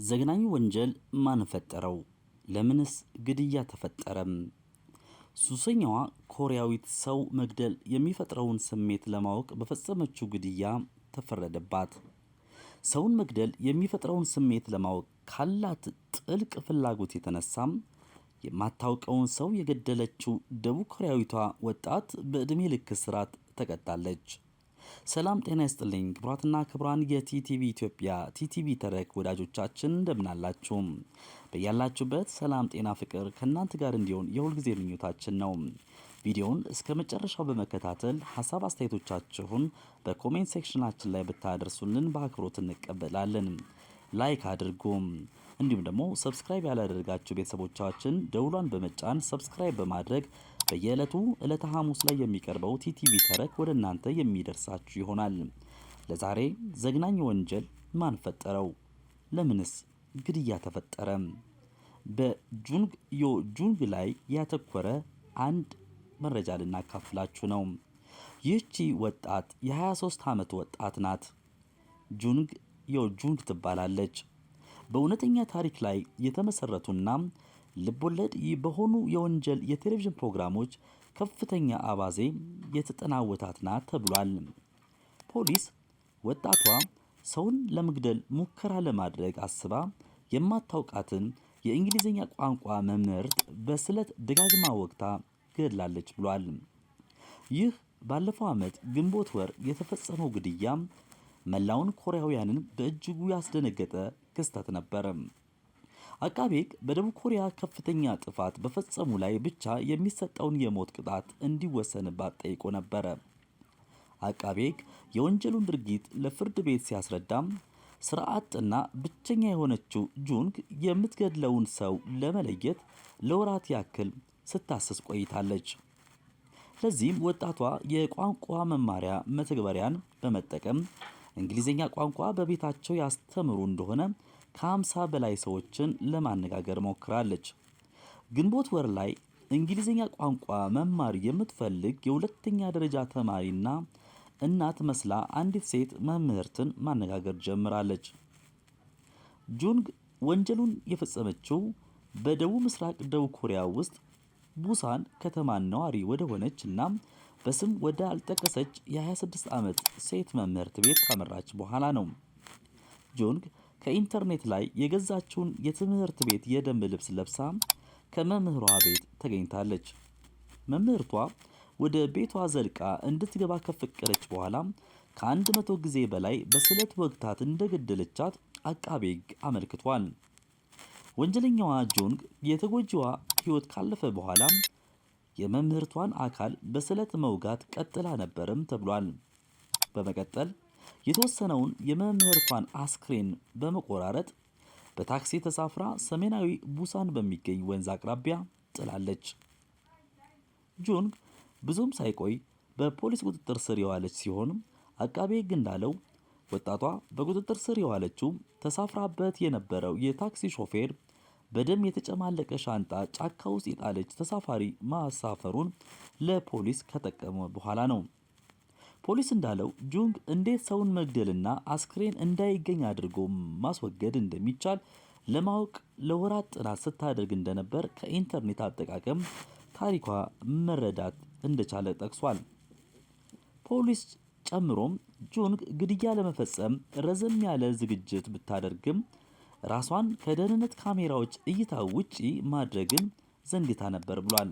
ዘግናኙ ወንጀል ማን ፈጠረው? ለምንስ ግድያ ተፈጠረም? ሱሰኛዋ ኮሪያዊት ሰው መግደል የሚፈጥረውን ስሜት ለማወቅ በፈጸመችው ግድያ ተፈረደባት። ሰውን መግደል የሚፈጥረውን ስሜት ለማወቅ ካላት ጥልቅ ፍላጎት የተነሳም የማታውቀውን ሰው የገደለችው ደቡብ ኮሪያዊቷ ወጣት በዕድሜ ልክ እስራት ተቀጣለች። ሰላም ጤና ይስጥልኝ ክቡራትና ክቡራን የቲቲቪ ኢትዮጵያ ቲቲቪ ተረክ ወዳጆቻችን እንደምን አላችሁ? በያላችሁበት ሰላም ጤና ፍቅር ከእናንተ ጋር እንዲሆን የሁልጊዜ ምኞታችን ነው። ቪዲዮውን እስከ መጨረሻው በመከታተል ሀሳብ አስተያየቶቻችሁን በኮሜንት ሴክሽናችን ላይ ብታደርሱልን በአክብሮት እንቀበላለን። ላይክ አድርጉ። እንዲሁም ደግሞ ሰብስክራይብ ያላደረጋችሁ ቤተሰቦቻችን ደውሏን በመጫን ሰብስክራይብ በማድረግ በየዕለቱ ዕለተ ሐሙስ ላይ የሚቀርበው ቲቲቪ ተረክ ወደ እናንተ የሚደርሳችሁ ይሆናል። ለዛሬ ዘግናኝ ወንጀል ማን ፈጠረው? ለምንስ ግድያ ተፈጠረ? በጁንግ ዮ ጁንግ ላይ ያተኮረ አንድ መረጃ ልናካፍላችሁ ነው። ይህቺ ወጣት የ23 ዓመት ወጣት ናት። ጁንግ ዮ ጁንግ ትባላለች። በእውነተኛ ታሪክ ላይ የተመሰረቱና ልቦለድ በሆኑ የወንጀል የቴሌቪዥን ፕሮግራሞች ከፍተኛ አባዜ የተጠናወታት ናት ተብሏል። ፖሊስ ወጣቷ ሰውን ለመግደል ሙከራ ለማድረግ አስባ የማታውቃትን የእንግሊዝኛ ቋንቋ መምህርት በስለት ደጋግማ ወግታ ገድላለች ብሏል። ይህ ባለፈው ዓመት ግንቦት ወር የተፈጸመው ግድያ መላውን ኮሪያውያንን በእጅጉ ያስደነገጠ ክስተት ነበር። አቃቤ ሕግ በደቡብ ኮሪያ ከፍተኛ ጥፋት በፈጸሙ ላይ ብቻ የሚሰጠውን የሞት ቅጣት እንዲወሰንባት ጠይቆ ነበር። አቃቤ ሕግ የወንጀሉን ድርጊት ለፍርድ ቤት ሲያስረዳም ስርዓትና ብቸኛ የሆነችው ጁንግ የምትገድለውን ሰው ለመለየት ለወራት ያክል ስታስስ ቆይታለች። ለዚህም ወጣቷ የቋንቋ መማሪያ መተግበሪያን በመጠቀም እንግሊዝኛ ቋንቋ በቤታቸው ያስተምሩ እንደሆነ ከ50 በላይ ሰዎችን ለማነጋገር ሞክራለች። ግንቦት ወር ላይ እንግሊዝኛ ቋንቋ መማር የምትፈልግ የሁለተኛ ደረጃ ተማሪና እናት መስላ አንዲት ሴት መምህርትን ማነጋገር ጀምራለች። ጁንግ ወንጀሉን የፈጸመችው በደቡብ ምስራቅ ደቡብ ኮሪያ ውስጥ ቡሳን ከተማ ነዋሪ ወደ ሆነች እና በስም ወደ አልጠቀሰች የ26 ዓመት ሴት መምህርት ቤት ካመራች በኋላ ነው። ጁንግ ከኢንተርኔት ላይ የገዛችውን የትምህርት ቤት የደንብ ልብስ ለብሳ ከመምህሯ ቤት ተገኝታለች። መምህርቷ ወደ ቤቷ ዘልቃ እንድትገባ ከፈቀደች በኋላ ከ100 ጊዜ በላይ በስለት ወግታት እንደገደለቻት አቃቤ ሕግ አመልክቷል። ወንጀለኛዋ ጁንግ የተጎጂዋ ሕይወት ካለፈ በኋላ የመምህርቷን አካል በስለት መውጋት ቀጥላ ነበርም ተብሏል። በመቀጠል የተወሰነውን የመምህርቷን አስክሬን በመቆራረጥ በታክሲ ተሳፍራ ሰሜናዊ ቡሳን በሚገኝ ወንዝ አቅራቢያ ጥላለች። ጁንግ ብዙም ሳይቆይ በፖሊስ ቁጥጥር ስር የዋለች ሲሆን አቃቤ ሕግ እንዳለው ወጣቷ በቁጥጥር ስር የዋለችው ተሳፍራበት የነበረው የታክሲ ሾፌር በደም የተጨማለቀ ሻንጣ ጫካ ውስጥ የጣለች ተሳፋሪ ማሳፈሩን ለፖሊስ ከጠቀመ በኋላ ነው። ፖሊስ እንዳለው ጁንግ እንዴት ሰውን መግደልና አስክሬን እንዳይገኝ አድርጎ ማስወገድ እንደሚቻል ለማወቅ ለወራት ጥናት ስታደርግ እንደነበር ከኢንተርኔት አጠቃቀም ታሪኳ መረዳት እንደቻለ ጠቅሷል። ፖሊስ ጨምሮም ጁንግ ግድያ ለመፈጸም ረዘም ያለ ዝግጅት ብታደርግም ራሷን ከደህንነት ካሜራዎች እይታ ውጪ ማድረግን ዘንግታ ነበር ብሏል።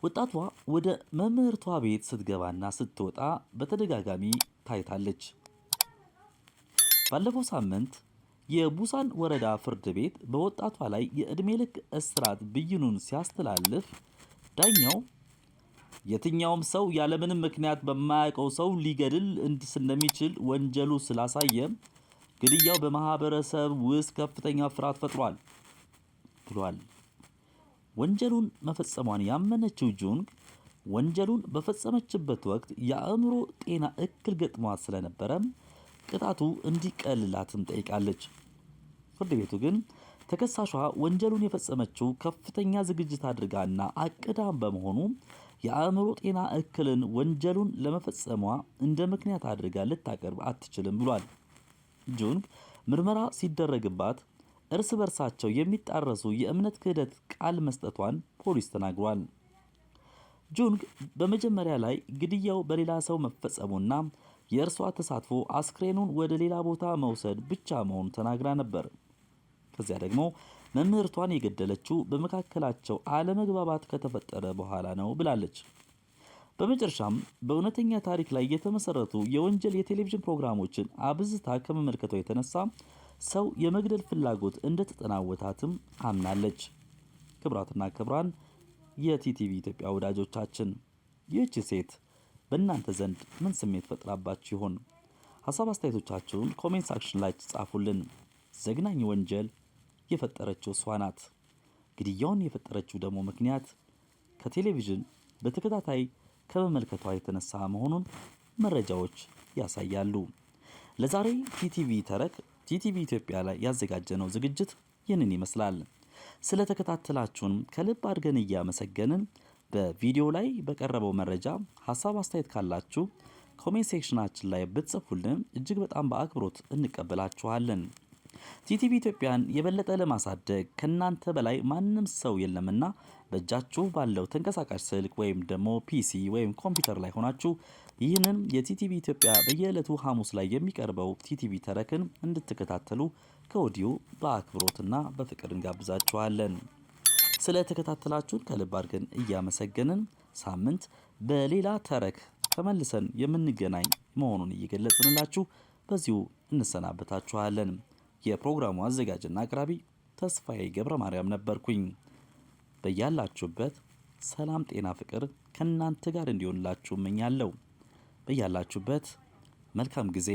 ወጣቷ ወደ መምህርቷ ቤት ስትገባና ስትወጣ በተደጋጋሚ ታይታለች። ባለፈው ሳምንት የቡሳን ወረዳ ፍርድ ቤት በወጣቷ ላይ የዕድሜ ልክ እስራት ብይኑን ሲያስተላልፍ ዳኛው የትኛውም ሰው ያለምንም ምክንያት በማያውቀው ሰው ሊገድል እንደሚችል ወንጀሉ ስላሳየ ግድያው በማህበረሰብ ውስጥ ከፍተኛ ፍርሃት ፈጥሯል ብሏል። ወንጀሉን መፈጸሟን ያመነችው ጁንግ ወንጀሉን በፈጸመችበት ወቅት የአእምሮ ጤና እክል ገጥሟት ስለነበረ ቅጣቱ እንዲቀልላትም ጠይቃለች። ፍርድ ቤቱ ግን ተከሳሿ ወንጀሉን የፈጸመችው ከፍተኛ ዝግጅት አድርጋና አቅዳም በመሆኑ የአእምሮ ጤና እክልን ወንጀሉን ለመፈጸሟ እንደ ምክንያት አድርጋ ልታቀርብ አትችልም ብሏል። ጁንግ ምርመራ ሲደረግባት እርስ በርሳቸው የሚጣረሱ የእምነት ክህደት ቃል መስጠቷን ፖሊስ ተናግሯል። ጁንግ በመጀመሪያ ላይ ግድያው በሌላ ሰው መፈጸሙና የእርሷ ተሳትፎ አስክሬኑን ወደ ሌላ ቦታ መውሰድ ብቻ መሆኑን ተናግራ ነበር። ከዚያ ደግሞ መምህርቷን የገደለችው በመካከላቸው አለመግባባት ከተፈጠረ በኋላ ነው ብላለች። በመጨረሻም በእውነተኛ ታሪክ ላይ የተመሰረቱ የወንጀል የቴሌቪዥን ፕሮግራሞችን አብዝታ ከመመልከቷ የተነሳ ሰው የመግደል ፍላጎት እንደተጠናወታትም አምናለች። ክቡራትና ክቡራን የቲቲቪ ኢትዮጵያ ወዳጆቻችን ይህች ሴት በእናንተ ዘንድ ምን ስሜት ፈጥራባችሁ ይሆን? ሀሳብ አስተያየቶቻችሁን ኮሜንት ሳክሽን ላይ ጻፉልን። ዘግናኝ ወንጀል የፈጠረችው እሷ ናት። ግድያውን የፈጠረችው ደግሞ ምክንያት ከቴሌቪዥን በተከታታይ ከመመልከቷ የተነሳ መሆኑን መረጃዎች ያሳያሉ። ለዛሬ ቲቲቪ ተረክ ቲቲቪ ኢትዮጵያ ላይ ያዘጋጀነው ዝግጅት ይህንን ይመስላል። ስለተከታተላችሁን ከልብ አድርገን እያመሰገንን በቪዲዮ ላይ በቀረበው መረጃ ሀሳብ አስተያየት ካላችሁ ኮሜንት ሴክሽናችን ላይ ብትጽፉልን እጅግ በጣም በአክብሮት እንቀበላችኋለን። ቲቲቪ ኢትዮጵያን የበለጠ ለማሳደግ ከናንተ በላይ ማንም ሰው የለምና በእጃችሁ ባለው ተንቀሳቃሽ ስልክ ወይም ደግሞ ፒሲ ወይም ኮምፒውተር ላይ ሆናችሁ ይህንን የቲቲቪ ኢትዮጵያ በየዕለቱ ሐሙስ ላይ የሚቀርበው ቲቲቪ ተረክን እንድትከታተሉ ከወዲሁ በአክብሮትና በፍቅር እንጋብዛችኋለን። ስለ ተከታተላችሁን ከልብ አድርገን እያመሰገንን ሳምንት በሌላ ተረክ ተመልሰን የምንገናኝ መሆኑን እየገለጽንላችሁ በዚሁ እንሰናበታችኋለን። የፕሮግራሙ አዘጋጅና አቅራቢ ተስፋዬ ገብረ ማርያም ነበርኩኝ። በያላችሁበት ሰላም፣ ጤና፣ ፍቅር ከእናንተ ጋር እንዲሆንላችሁ እመኛለሁ። በያላችሁበት መልካም ጊዜ